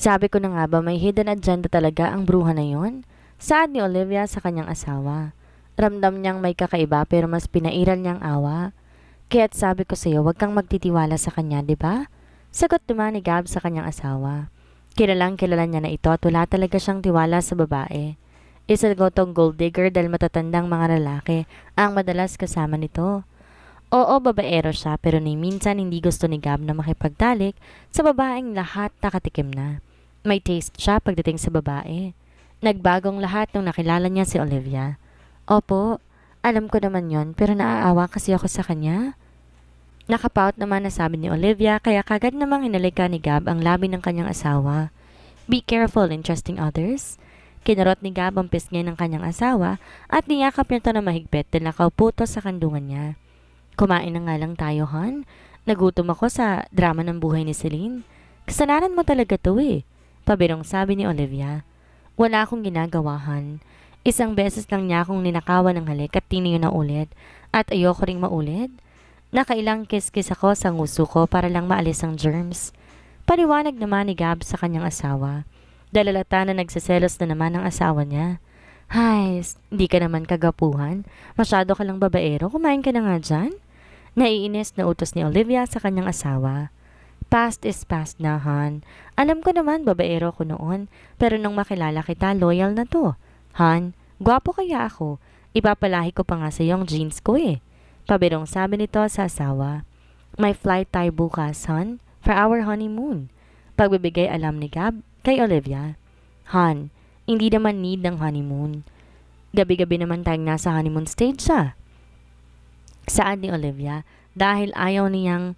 Sabi ko na nga ba may hidden agenda talaga ang bruha na yon? Saad ni Olivia sa kanyang asawa. Ramdam niyang may kakaiba pero mas pinairal niyang awa. Kaya't sabi ko sa'yo, huwag kang magtitiwala sa kanya, di ba? Sagot naman ni Gab sa kanyang asawa. Kilalang kilala niya na ito at wala talaga siyang tiwala sa babae. Isa gotong gold digger dahil matatandang mga lalaki ang madalas kasama nito. Oo, babaero siya pero ni minsan hindi gusto ni Gab na makipagtalik sa babaeng lahat nakatikim na. May taste siya pagdating sa babae. Nagbagong lahat nung nakilala niya si Olivia. Opo, alam ko naman yon pero naaawa kasi ako sa kanya. Nakapout naman na sabi ni Olivia kaya kagad namang hinalika ni Gab ang labi ng kanyang asawa. Be careful in trusting others. Kinarot ni Gab ang pisngi ng kanyang asawa at niyakap niya ito na mahigpit dahil nakaupo to sa kandungan niya. Kumain na nga lang tayo, hon. Nagutom ako sa drama ng buhay ni Celine. Kasalanan mo talaga to eh. Pabirong sabi ni Olivia. Wala akong ginagawahan. Isang beses lang niya akong ninakawan ng halik at tiniyo na ulit. At ayoko ring maulit. Nakailang kiss-kiss ako sa nguso ko para lang maalis ang germs. Paliwanag naman ni Gab sa kanyang asawa. Dalalata na nagsiselos na naman ang asawa niya. Hay, hindi ka naman kagapuhan. Masyado ka lang babaero. Kumain ka na nga dyan? Naiinis na utos ni Olivia sa kanyang asawa. Past is past na, Han. Alam ko naman babaero ko noon. Pero nung makilala kita, loyal na to. Han, gwapo kaya ako. Ipapalahi ko pa nga sa yung jeans ko eh. Pabirong sabi nito sa asawa. May flight tayo bukas, Han, for our honeymoon. Pagbibigay alam ni Gab kay Olivia. Han, hindi naman need ng honeymoon. Gabi-gabi naman tayong nasa honeymoon stage siya. Saan ni Olivia dahil ayaw niyang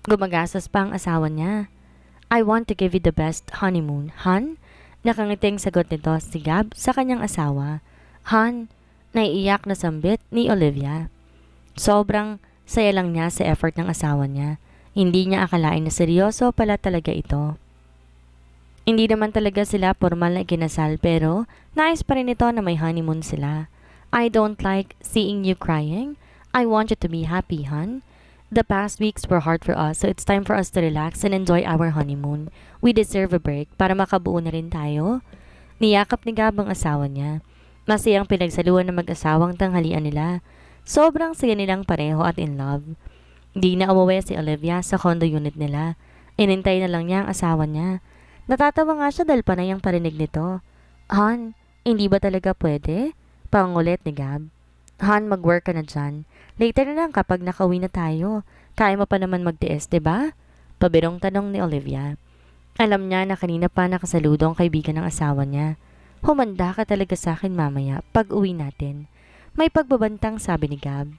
gumagastos pa ang asawa niya. I want to give you the best honeymoon, Han. Nakangiting sagot nito si Gab sa kanyang asawa. Han, naiiyak na sambit ni Olivia. Sobrang saya lang niya sa effort ng asawa niya. Hindi niya akalain na seryoso pala talaga ito. Hindi naman talaga sila formal na ikinasal pero nais pa rin ito na may honeymoon sila. I don't like seeing you crying. I want you to be happy, hon. The past weeks were hard for us so it's time for us to relax and enjoy our honeymoon. We deserve a break para makabuo na rin tayo. Niyakap ni Gab ang asawa niya. Masayang pinagsaluhan ng mag-asawang tanghalian nila. Sobrang saya nilang pareho at in love. Di na umuwi si Olivia sa condo unit nila. Inintay na lang niya ang asawa niya. Natatawa nga siya dahil panay ang parinig nito. Han, hindi ba talaga pwede? Pangulit ni Gab. Han, mag-work ka na dyan. Later na lang kapag nakauwi na tayo. Kaya mo pa naman magtiis, diba? Pabirong tanong ni Olivia. Alam niya na kanina pa nakasaludo ang kaibigan ng asawa niya. Humanda ka talaga sa akin mamaya pag uwi natin. May pagbabantang sabi ni Gab.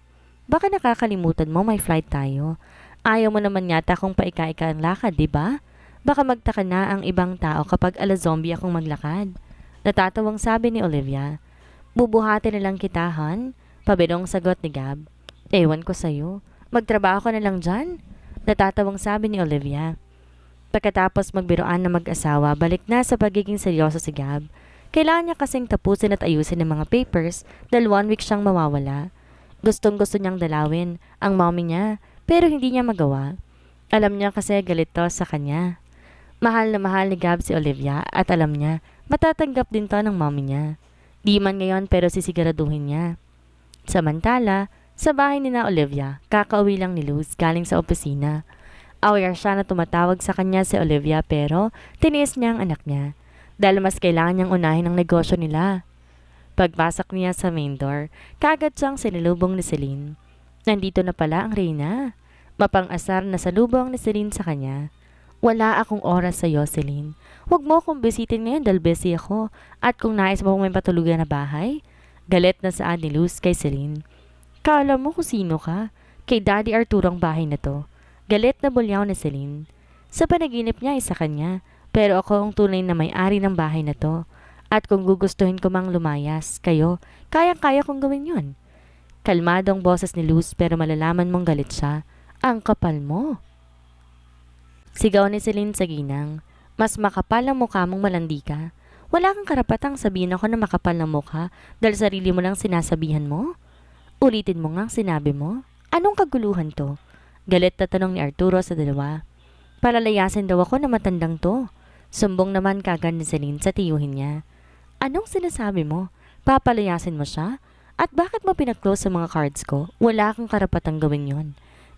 Baka nakakalimutan mo may flight tayo. Ayaw mo naman yata kung paika-ika ang lakad, diba? Baka magtaka na ang ibang tao kapag ala-zombie akong maglakad. Natatawang sabi ni Olivia. Bubuhatin na lang kita, Han. Pabirong sagot ni Gab. Ewan ko sa'yo. Magtrabaho ka na lang dyan. Natatawang sabi ni Olivia. Pagkatapos magbiroan na mag-asawa, balik na sa pagiging seryoso si Gab. Kailangan niya kasing tapusin at ayusin ang mga papers dahil 1 week siyang mawawala. Gustong gusto niyang dalawin ang mommy niya pero hindi niya magawa. Alam niya kasi galit to sa kanya. Mahal na mahal ni Gab si Olivia at alam niya matatanggap din to ng mommy niya. Di man ngayon pero sisiguraduhin niya. Samantala, sa bahay ni na Olivia, kakauwi lang ni Luz galing sa opisina. Aware siya na tumatawag sa kanya si Olivia pero tiniis niya ang anak niya. Dahil mas kailangan niyang unahin ang negosyo nila. Pagpasok niya sa main door, kagad siyang sinilubong ni Celine. Nandito na pala ang Reyna. Mapang-asar na salubong ni Celine sa kanya. Wala akong oras sa iyo, Celine. Huwag mo akong bisitin ngayon dahil busy ako. At kung nais mo may patulugan na bahay, galit na saan ni Luz kay Celine. Kala mo kung sino ka? Kay Daddy Arturo ang bahay na to. Galit na bulyaw ni Celine. Sa panaginip niya ay sa kanya. Pero ako ang tunay na may-ari ng bahay na to. At kung gugustuhin ko mang lumayas, kayo, kayang-kaya kong gawin yun. Kalmadong boses ni Luz pero malalaman mong galit siya. Ang kapal mo. Sigaw ni Celine sa ginang. Mas makapal ang mukha mong malandi ka. Wala kang karapatang sabihin ako na makapal ng mukha dahil sarili mo lang sinasabihan mo. Ulitin mo nga ang sinabi mo. Anong kaguluhan to? Galit na tanong ni Arturo sa dalawa. Palalayasin daw ako na matandang to. Sumbong naman kagad ni Celine sa tiyuhin niya. Anong sinasabi mo? Papalayasin mo siya? At bakit mo pinaklose sa mga cards ko? Wala akong karapatang gawin yon.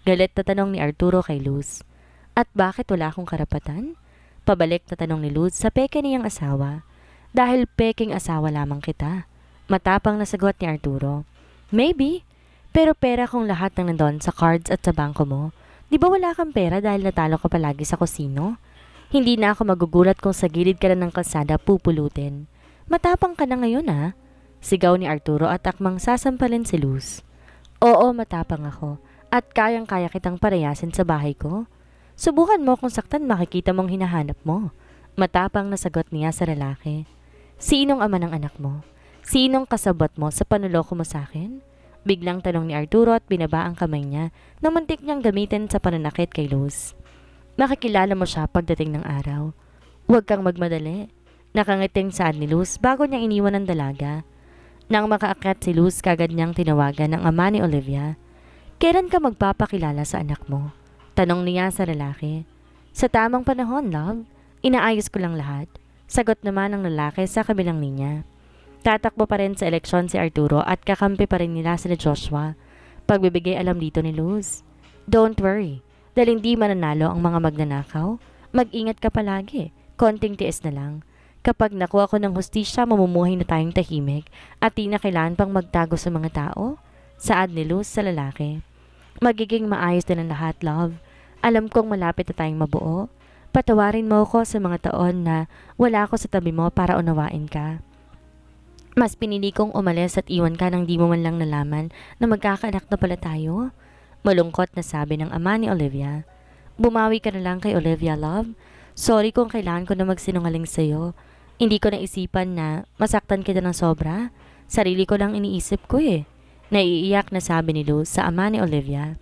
Galit na tanong ni Arturo kay Luz. At bakit wala akong karapatan? Pabalik na tanong ni Luz sa peke niyang asawa. Dahil peking asawa lamang kita. Matapang na sagot ni Arturo. Maybe. Pero pera kong lahat ng nandun sa cards at sa bangko mo. Di ba wala kang pera dahil natalo ka palagi sa kusino? Hindi na ako magugulat kung sa gilid ka na ng kalsada pupulutin. Matapang ka na ngayon ha? Sigaw ni Arturo at akmang sasampalin si Luz. Oo, matapang ako. At kayang-kaya kitang parayasin sa bahay ko. Subukan mo kung saktan makikita mong hinahanap mo. Matapang na sagot niya sa lalaki. Sinong ama ng anak mo? Sinong kasabot mo sa panuloko mo sa akin? Biglang tanong ni Arturo at binaba ang kamay niya na muntik niyang gamitin sa pananakit kay Luz. Makikilala mo siya pagdating ng araw. Huwag kang magmadali. Nakangiting saad ni Luz bago niya iniwan ang dalaga. Nang makaakyat si Luz, kagad niyang tinawagan ang ama ni Olivia. Kailan ka magpapakilala sa anak mo? Tanong niya sa lalaki. Sa tamang panahon, love. Inaayos ko lang lahat. Sagot naman ng lalaki sa kabilang linya. Tatakbo pa rin sa eleksyon si Arturo at kakampi pa rin nila sila Joshua. Pagbibigay alam dito ni Luz. Don't worry. Dahil hindi mananalo ang mga magnanakaw. Mag-ingat ka palagi. Konting tiis na lang. Kapag nakuha ko ng hustisya, mamumuhay na tayong tahimik at di na kailangan pang magtago sa mga tao. Saad ni Luz sa lalaki. Magiging maayos din ang lahat, love. Alam kong malapit na tayong mabuo. Patawarin mo ako sa mga taon na wala ako sa tabi mo para unawain ka. Mas pinili kong umalis at iwan ka nang di mo man lang nalaman na magkakaanak na pala tayo. Malungkot na sabi ng ama ni Olivia. Bumawi ka na lang kay Olivia, love. Sorry kung kailangan ko na magsinungaling sa'yo. Hindi ko naisipan na masaktan kita ng sobra. Sarili ko lang iniisip ko eh. Naiiyak na sabi ni Luz sa ama ni Olivia.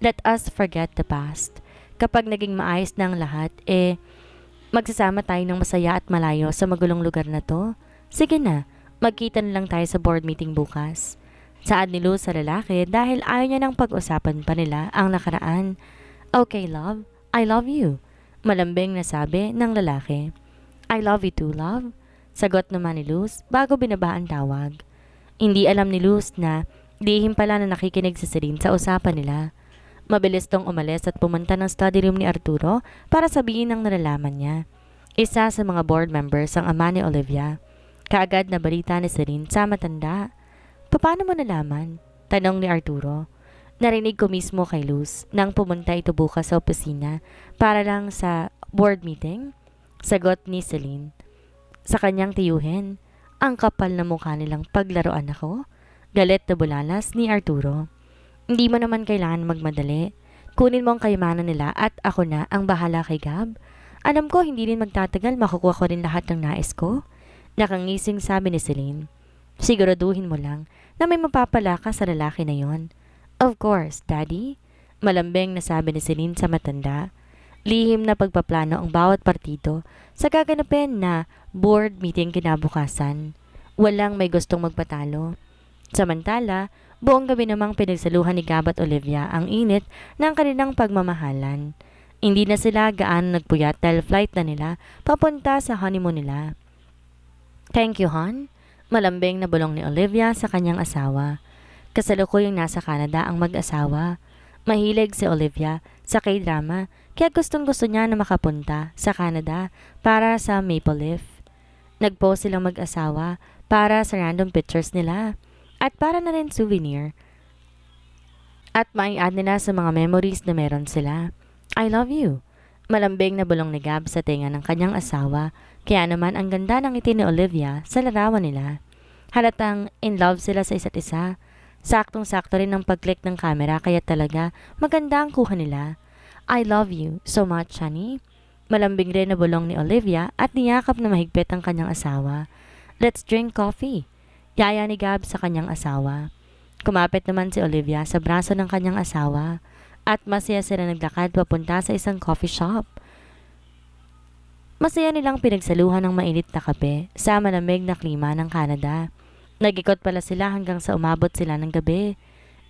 Let us forget the past. Kapag naging maayos na ang lahat, magsasama tayo ng masaya at malayo sa magulong lugar na to. Sige na, magkita na lang tayo sa board meeting bukas. Saad ni Luz sa lalaki dahil ayaw niya nang pag-usapan pa nila ang nakaraan. Okay, love. I love you. Malambing na sabi ng lalaki. I love you too, love. Sagot naman ni Luz bago binaba ang tawag. Hindi alam ni Luz na lihim pala na nakikinig si Celine sa usapan nila. Mabilis tong umalis at pumunta ng study room ni Arturo para sabihin ang nalalaman niya. Isa sa mga board members ang ama ni Olivia. Kaagad na balita ni Celine sa matanda. Paano mo nalaman? Tanong ni Arturo. Narinig ko mismo kay Luz nang pumunta ito bukas sa opisina para lang sa board meeting. Sagot ni Celine. Sa kanyang tiyuhin, ang kapal na mukha nilang paglaruan ako. Galit na bulalas ni Arturo. Hindi mo naman kailangan magmadali. Kunin mo ang kayamanan nila at ako na ang bahala kay Gab. Alam ko hindi rin magtatagal makukuha ko rin lahat ng nais ko. Nakangising sabi ni Celine. Siguraduhin mo lang na may mapapala ka sa lalaki na yon. Of course, Daddy. Malambing na sabi ni Celine sa matanda. Lihim na pagpaplano ang bawat partido sa gaganapin na board meeting kinabukasan. Walang may gustong magpatalo. Samantala, buong gabi namang pinagsaluhan ni Gab at Olivia ang init ng kanilang pagmamahalan. Hindi na sila gaano nagpuyat dahil flight na nila papunta sa honeymoon nila. Thank you, hon. Malambing na bulong ni Olivia sa kanyang asawa. Kasalukuyang nasa Canada ang mag-asawa. Mahilig si Olivia sa K-drama kaya gustong-gusto niya na makapunta sa Canada para sa Maple Leaf. Nag-post silang mag-asawa para sa random pictures nila. At para na rin souvenir. At mai-add nila sa mga memories na meron sila. I love you. Malambing na bulong ni Gab sa tenga ng kanyang asawa. Kaya naman ang ganda ng ngiti ni Olivia sa larawan nila. Halatang in love sila sa isa't isa. Saktong-sakto rin ang pag-click ng camera kaya talaga maganda ang kuha nila. I love you so much, honey. Malambing rin na bulong ni Olivia at niyakap na mahigpit ang kanyang asawa. Let's drink coffee. Yaya ni Gab sa kanyang asawa. Kumapit naman si Olivia sa braso ng kanyang asawa at masaya sila naglakad papunta sa isang coffee shop. Masaya nilang pinagsaluhan ng mainit na kape sa malamig na klima ng Canada. Nag-ikot pala sila hanggang sa umabot sila ng gabi.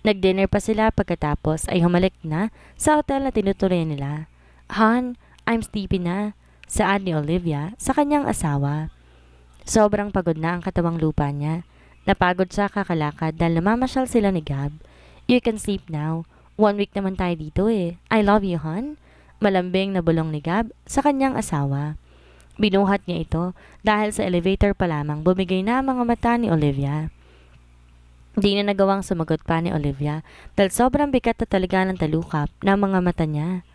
Nag-dinner pa sila pagkatapos ay humalik na sa hotel na tinutuloy nila. Han, I'm sleepy na. Saad ni Olivia sa kanyang asawa. Sobrang pagod na ang katawang lupa niya. Napagod siya kakalakad dahil namamasyal sila ni Gab. You can sleep now. 1 week naman tayo dito eh. I love you, hon. Malambing na bulong ni Gab sa kanyang asawa. Binuhat niya ito dahil sa elevator pa lamang bumigay na ang mga mata ni Olivia. Di na nagawang sumagot pa ni Olivia dahil sobrang bigat na talaga ng talukap ng mga mata niya.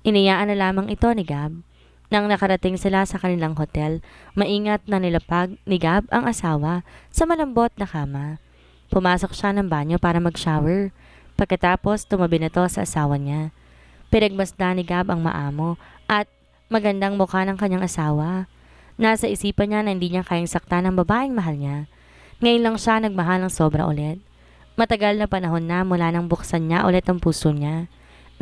Iniyaan na lamang ito ni Gab. Nang nakarating sila sa kanilang hotel, maingat na nilapag ni Gab ang asawa sa malambot na kama. Pumasok siya ng banyo para mag-shower. Pagkatapos tumabi na to sa asawa niya. Pinagmasdan ni Gab ang maamo at magandang mukha ng kanyang asawa. Nasa isipan niya na hindi niya kayang saktan ng babaeng mahal niya. Ngayon lang siya nagmahal ng sobra ulit. Matagal na panahon na mula nang buksan niya ulit ang puso niya.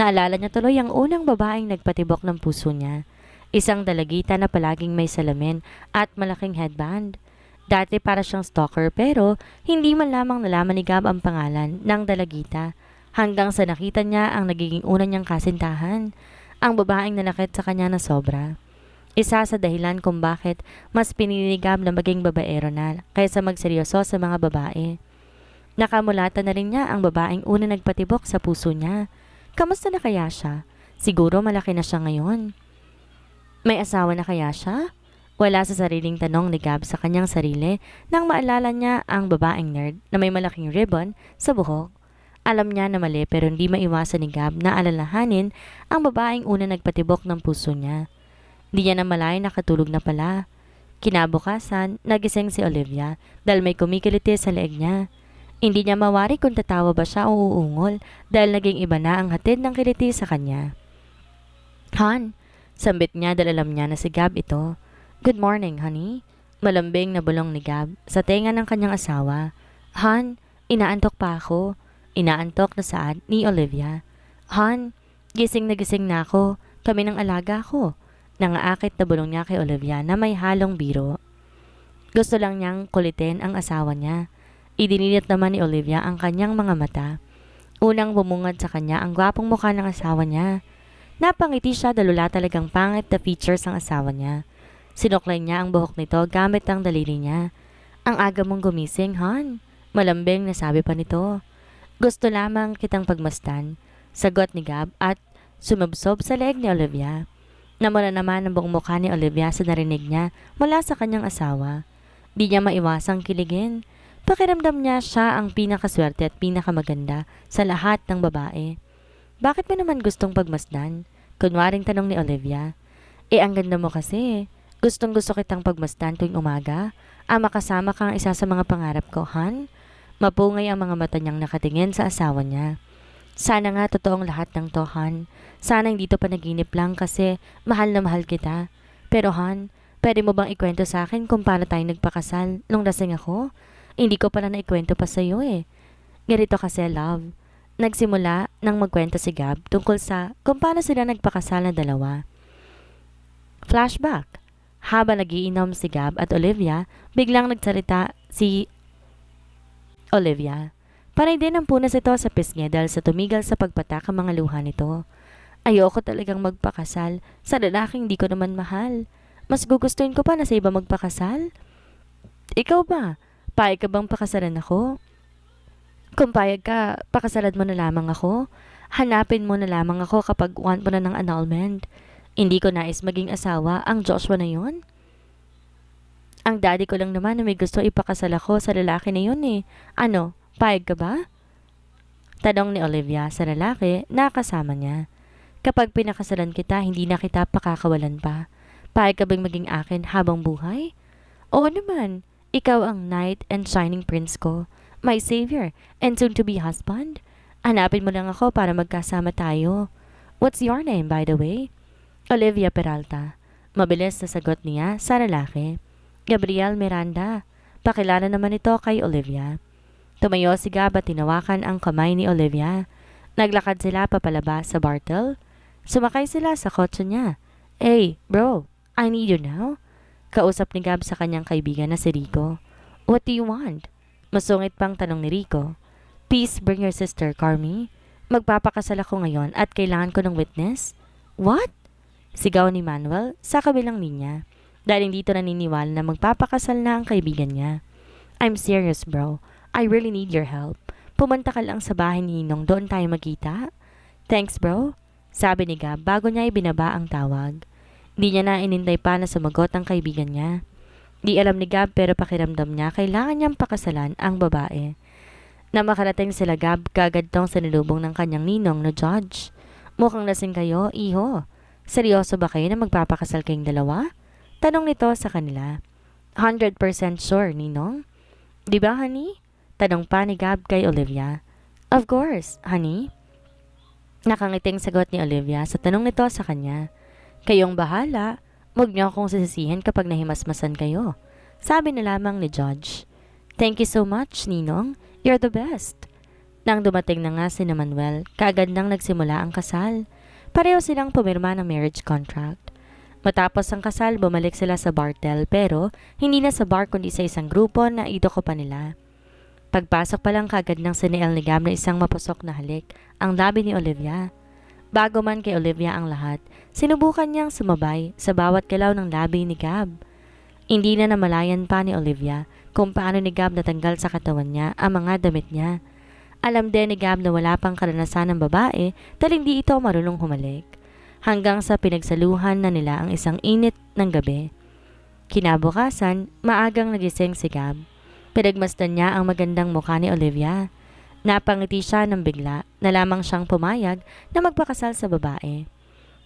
Naalala niya tuloy ang unang babaeng nagpatibok ng puso niya. Isang dalagita na palaging may salamin at malaking headband. Dati para siyang stalker pero hindi man lamang nalaman ni Gab ang pangalan ng dalagita hanggang sa nakita niya ang nagiging una niyang kasintahan, ang babaeng nanakit sa kanya na sobra. Isa sa dahilan kung bakit mas pinili ni Gab na maging babaero na kaysa magseryoso sa mga babae. Nakamulatan na rin niya ang babaeng una nagpatibok sa puso niya. Kamusta na kaya siya? Siguro malaki na siya ngayon. May asawa na kaya siya? Wala sa sariling tanong ni Gab sa kanyang sarili nang maalala niya ang babaeng nerd na may malaking ribbon sa buhok. Alam niya na mali pero hindi maiwasan ni Gab na alalahanin ang babaeng una nagpatibok ng puso niya. Hindi niya namalayan nakatulog na pala. Kinabukasan, nagising si Olivia dahil may kumikiliti sa leeg niya. Hindi niya mawari kung tatawa ba siya o uungol dahil naging iba na ang hatid ng kiliti sa kanya. Han, sambit niya dahil alam niya na si Gab ito. Good morning, honey. Malambing na bulong ni Gab sa tenga ng kanyang asawa. Han, inaantok pa ako. Inaantok na saad ni Olivia. Han, gising na ako. Kami ng alaga ko. Nangaakit na bulong niya kay Olivia na may halong biro. Gusto lang niyang kulitin ang asawa niya. Idinilit naman ni Olivia ang kanyang mga mata. Unang bumungad sa kanya ang gwapong mukha ng asawa niya. Napangiti siya dahil wala talagang pangit na features ang asawa niya. Sinuklay niya ang buhok nito gamit ang daliri niya. Ang aga mong gumising, Han. Malambing na sabi pa nito. Gusto lamang kitang pagmasdan. Sagot ni Gab at sumabsob sa leeg ni Olivia. Namula naman ang buong mukha ni Olivia sa narinig niya mula sa kanyang asawa. Di niya maiwasang kiligin. Pakiramdam niya siya ang pinakaswerte at pinakamaganda sa lahat ng babae. Bakit mo naman gustong pagmasdan? Kunwaring tanong ni Olivia. Ang ganda mo kasi. Gustong gusto kitang pagmasdan tuwing umaga. Makasama kang isa sa mga pangarap ko, Han. Mapungay ang mga mata niyang nakatingin sa asawa niya. Sana nga totoong lahat ng to, Han. Sana hindi to panaginip lang kasi mahal na mahal kita. Pero Han, pwede mo bang ikwento sa akin kung paano tayo nagpakasal nung lasing ako? Hindi ko pala naikwento pa sa'yo eh. Ganito kasi, love. Nagsimula nang magkwento si Gab tungkol sa kung paano sila nagpakasal na dalawa. Flashback. Habang nagiinom si Gab at Olivia, biglang nagsalita si Olivia. Panay din ang punas ito sa pisngi dahil sa tumigal sa pagpatak ang mga luha nito. Ayoko talagang magpakasal sa lalaking di ko naman mahal. Mas gugustuhin ko pa na sa iba magpakasal. Ikaw ba? Payag ka bang pakasalan ako? Kung payag ka, pakasalan mo na lamang ako. Hanapin mo na lamang ako kapag want mo na ng annulment. Hindi ko nais maging asawa ang Joshua na yun. Ang daddy ko lang naman na may gusto ipakasal ako sa lalaki na yun eh. Ano, payag ka ba? Tanong ni Olivia sa lalaki na kasama niya. Kapag pinakasalan kita, hindi na kita pakakawalan pa. Payag ka bang maging akin habang buhay? Oo naman. Ikaw ang knight and shining prince ko, my savior, and soon-to-be husband. Hanapin mo lang ako para magkasama tayo. What's your name, by the way? Olivia Peralta. Mabilis na sagot niya sa lalaki. Gabriel Miranda. Pakilala naman ito kay Olivia. Tumayo si Gab at tinawakan ang kamay ni Olivia. Naglakad sila papalabas sa Bartel. Sumakay sila sa kotse niya. Hey, bro, I need you now. Kausap ni Gab sa kanyang kaibigan na si Rico. What do you want? Masungit pang tanong ni Rico. Please bring your sister, Carmi. Magpapakasal ako ngayon at kailangan ko ng witness. What? Sigaw ni Manuel sa kabilang linya dahil hindi ito naniniwala na magpapakasal na ang kaibigan niya. I'm serious bro. I really need your help. Pumunta ka lang sa bahay ni Ninong, doon tayo magkita. Thanks bro, sabi ni Gab bago niya ibinaba ang tawag. Di niya na inintay pa na sumagot ang kaibigan niya. Di alam ni Gab pero pakiramdam niya kailangan niyang pakasalan ang babae. Na makarating sila Gab kagad tong sinalubong ng kanyang ninong na Judge. Mukhang lasing kayo, iho. Seryoso ba kayo na magpapakasal kayong dalawa? Tanong nito sa kanila. 100% sure, ninong. Di ba, honey? Tanong pa ni Gab kay Olivia. Of course, honey. Nakangiting sagot ni Olivia sa tanong nito sa kanya. Kayong bahala. Huwag niyo akong sisisihin kapag nahimasmasan kayo. Sabi na lamang ni Judge. Thank you so much, ninong. You're the best. Nang dumating na nga si Manuel, kaagad nang nagsimula ang kasal. Pareho silang pumirma ng marriage contract. Matapos ang kasal, bumalik sila sa bartel pero hindi na sa bar kundi sa isang grupo na idoko pa nila. Pagpasok pa lang kaagad ng siniel ni Gab na isang mapusok na halik ang labi ni Olivia. Bago man kay Olivia ang lahat, sinubukan niyang sumabay sa bawat galaw ng labi ni Gab. Hindi na namalayan pa ni Olivia kung paano ni Gab natanggal sa katawan niya ang mga damit niya. Alam din ni Gab na wala pang karanasan ng babae dahil hindi ito marunong humalik. Hanggang sa pinagsaluhan na nila ang isang init ng gabi. Kinabukasan, maagang nagising si Gab. Pinagmasdan niya ang magandang mukha ni Olivia. Napangiti siya ng bigla na lamang siyang pumayag na magpakasal sa babae.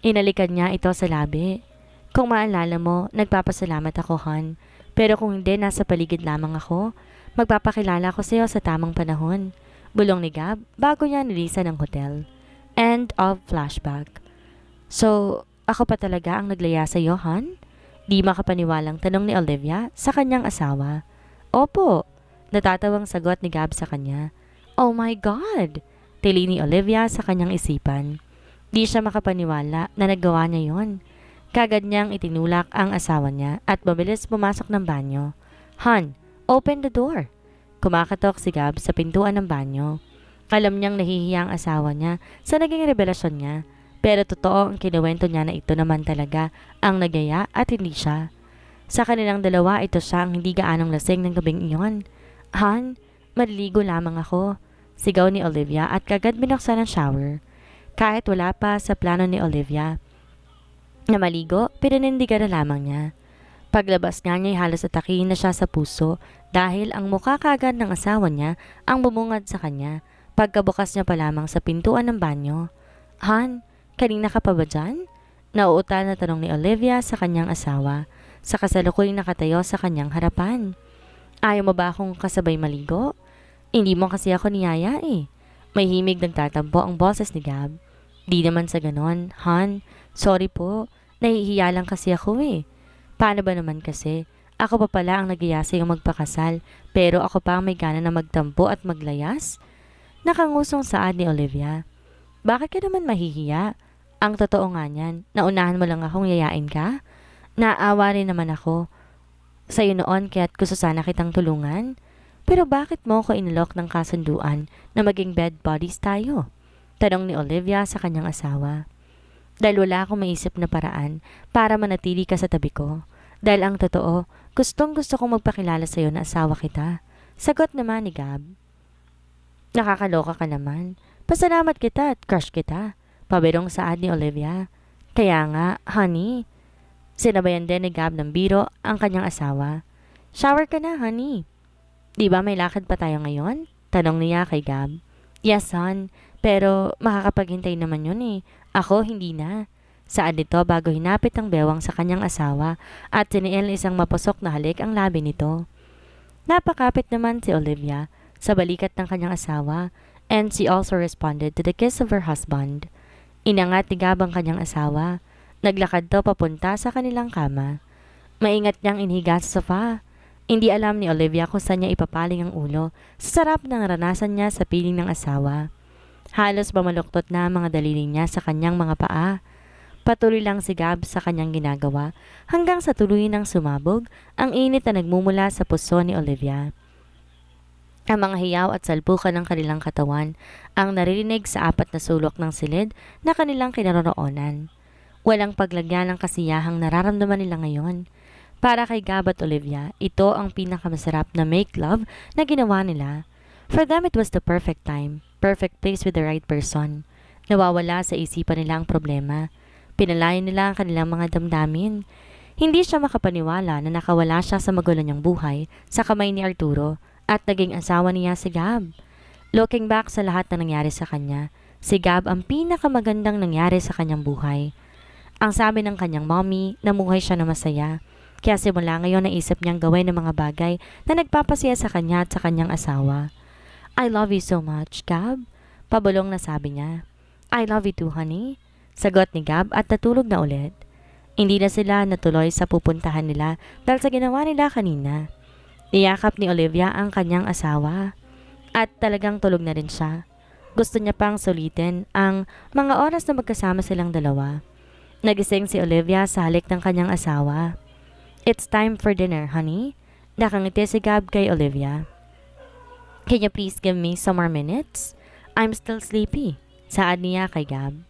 Inalikan niya ito sa labi. Kung maalala mo, nagpapasalamat ako, hon. Pero kung hindi, nasa paligid lamang ako. Magpapakilala ko sa iyo sa tamang panahon. Bulong ni Gab bago niya nilisan ng hotel. End of flashback. So, ako pa talaga ang naglaya sa iyo, hon? Di makapaniwalang tanong ni Olivia sa kanyang asawa. Opo, natatawang sagot ni Gab sa kanya. Oh my God! Tili ni Olivia sa kanyang isipan. Di siya makapaniwala na nagawa niya yon. Kagad niyang itinulak ang asawa niya at mabilis pumasok ng banyo. Hon, open the door! Kumakatok si Gab sa pintuan ng banyo. Alam niyang nahihiya ang asawa niya sa naging revelasyon niya. Pero totoo ang kinuwento niya na ito naman talaga ang nagyaya at hindi siya. Sa kanilang dalawa, ito siya ang hindi gaanong lasing ng gabing iyon. Han, maliligo lamang ako. Sigaw ni Olivia at kagad binuksan ang shower. Kahit wala pa sa plano ni Olivia na maligo, pinanindigan na lamang niya. Paglabas nga niya halos atakihin na siya sa puso dahil ang mukha kagad ng asawa niya ang bumungad sa kanya pagkabukas niya pa lamang sa pintuan ng banyo. Han, kanina ka pa ba dyan? Nauutal na tanong ni Olivia sa kanyang asawa sa kasalukuyang nakatayo sa kanyang harapan. Ayaw mo ba akong kasabay maligo? Hindi mo kasi ako niyaya eh. May himig nagtatampo ang boses ni Gab. Di naman sa ganon, Han. Sorry po, nahihiya lang kasi ako eh. Paano ba naman kasi? Ako pa pala ang nagyaya sa iyong magpakasal pero ako pa ang may gana na magtampo at maglayas? Nakangusong saad ni Olivia. Bakit ka naman mahihiya? Ang totoo nga niyan, naunahan mo lang akong yayain ka? Naawa rin naman ako sa'yo noon kaya't gusto sana kitang tulungan. Pero bakit mo ko inalok ng kasunduan na maging bed buddies tayo? Tanong ni Olivia sa kanyang asawa. Dahil wala akong maisip na paraan para manatili ka sa tabi ko. Dahil ang totoo, gustong gusto kong magpakilala sa'yo na asawa kita. Sagot naman ni Gab. Nakakaloka ka naman. Pasalamat kita at crush kita. Pabirong saad ni Olivia. Kaya nga, honey. Sinabayan din ni Gab ng biro ang kanyang asawa. Shower ka na, honey. Di ba may lakad pa tayo ngayon? Tanong niya kay Gab. Yes, hon. Pero makakapaghintay naman yun eh. Ako, hindi na. Saad nito bago hinapit ang bewang sa kanyang asawa at tiniil isang mapusok na halik ang labi nito. Napakapit naman si Olivia sa balikat ng kanyang asawa and she also responded to the kiss of her husband. Inangat ni Gab ang kanyang asawa. Naglakad to papunta sa kanilang kama. Maingat niyang inhiga sa sofa. Hindi alam ni Olivia kung saan niya ipapaling ang ulo sa sarap ng ranasan niya sa piling ng asawa. Halos bamaluktot na ang mga daliri niya sa kanyang mga paa. Patuloy lang si Gab sa kanyang ginagawa hanggang sa tuluyan ng sumabog ang init na nagmumula sa puso ni Olivia. Ang mga hiyaw at salpukan ng kanilang katawan ang naririnig sa apat na sulok ng silid na kanilang kinaroroonan. Walang paglagyan ng kasiyahang nararamdaman nila ngayon. Para kay Gab at Olivia, ito ang pinakamasarap na make love na ginawa nila. For them, it was the perfect time, perfect place with the right person. Nawawala sa isipan nila ang problema. Pinalayan nila ang kanilang mga damdamin. Hindi siya makapaniwala na nakawala siya sa magulo niyang buhay sa kamay ni Arturo at naging asawa niya si Gab. Looking back sa lahat na nangyari sa kanya, si Gab ang pinakamagandang nangyari sa kanyang buhay. Ang sabi ng kanyang mommy, namuhay siya na masaya. Kaya simula ngayon naisip niyang gawin ng mga bagay na nagpapasaya sa kanya at sa kanyang asawa. I love you so much, Gab. Pabulong na sabi niya. I love you too, honey. Sagot ni Gab at natulog na ulit. Hindi na sila natuloy sa pupuntahan nila dahil sa ginawa nila kanina. Niyakap ni Olivia ang kanyang asawa. At talagang tulog na rin siya. Gusto niya pang sulitin ang mga oras na magkasama silang dalawa. Nagising si Olivia sa halik ng kanyang asawa. It's time for dinner, honey. Nakangiti si Gab kay Olivia. Can you please give me some more minutes? I'm still sleepy. Saad niya kay Gab.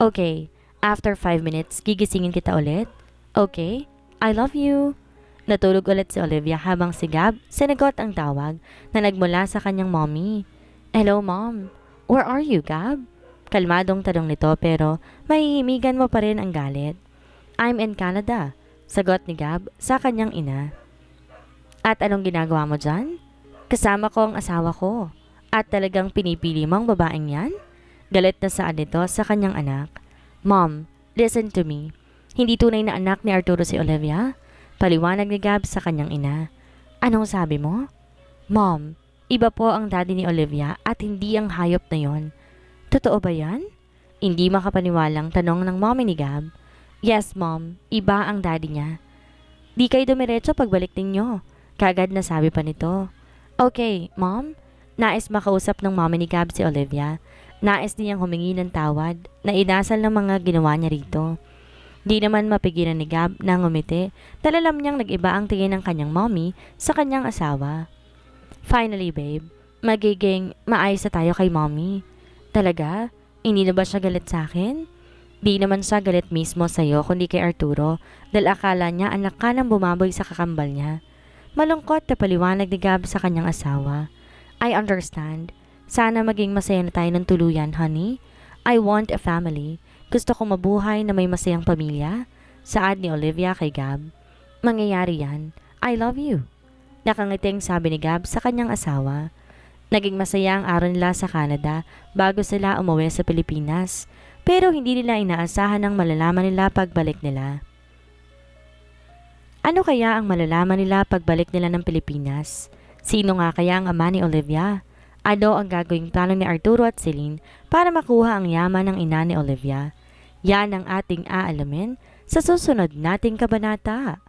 Okay, after 5 minutes, gigisingin kita ulit. Okay, I love you. Natulog ulit si Olivia habang si Gab sinagot ang tawag na nagmula sa kanyang mommy. Hello, mom. Where are you, Gab? Kalmadong tanong nito pero mahihimigan mo pa rin ang galit. I'm in Canada, sagot ni Gab sa kanyang ina. At anong ginagawa mo dyan? Kasama ko ang asawa ko. At talagang pinipili mong babaeng yan? Galit na saan nito sa kanyang anak. Mom, listen to me. Hindi tunay na anak ni Arturo si Olivia? Paliwanag ni Gab sa kanyang ina. Anong sabi mo? Mom, iba po ang daddy ni Olivia at hindi ang hayop na yon. Totoo ba yan? Hindi makapaniwalang tanong ng mommy ni Gab. Yes, mom. Iba ang daddy niya. Di kayo dumiretso pagbalik ninyo. Kagad na sabi pa nito. Okay, mom. Nais makausap ng mommy ni Gab si Olivia. Nais niyang humingi ng tawad na inasal ng mga ginawa niya rito. Di naman mapigilan ni Gab na ngumiti dahil alam niyang nag-iba ang tingin ng kanyang mommy sa kanyang asawa. Finally, babe. Magiging maayos na tayo kay mommy. Talaga? Hindi na ba siya galit sa akin? Di naman siya galit mismo sa'yo kundi kay Arturo dahil akala niya anak ka nang bumaboy sa kakambal niya. Malungkot na paliwanag ni Gab sa kanyang asawa. I understand. Sana maging masaya na tayo ng tuluyan, honey. I want a family. Gusto ko mabuhay na may masayang pamilya. Saad ni Olivia kay Gab. Mangyayari yan. I love you. Nakangiting sabi ni Gab sa kanyang asawa. Naging masaya ang araw nila sa Canada bago sila umuwi sa Pilipinas. Pero hindi nila inaasahan ang malalaman nila pagbalik nila. Ano kaya ang malalaman nila pagbalik nila ng Pilipinas? Sino nga kaya ang ama ni Olivia? Ano ang gagawing plano ni Arturo at Celine para makuha ang yaman ng ina ni Olivia? Yan ang ating aalamin sa susunod nating kabanata.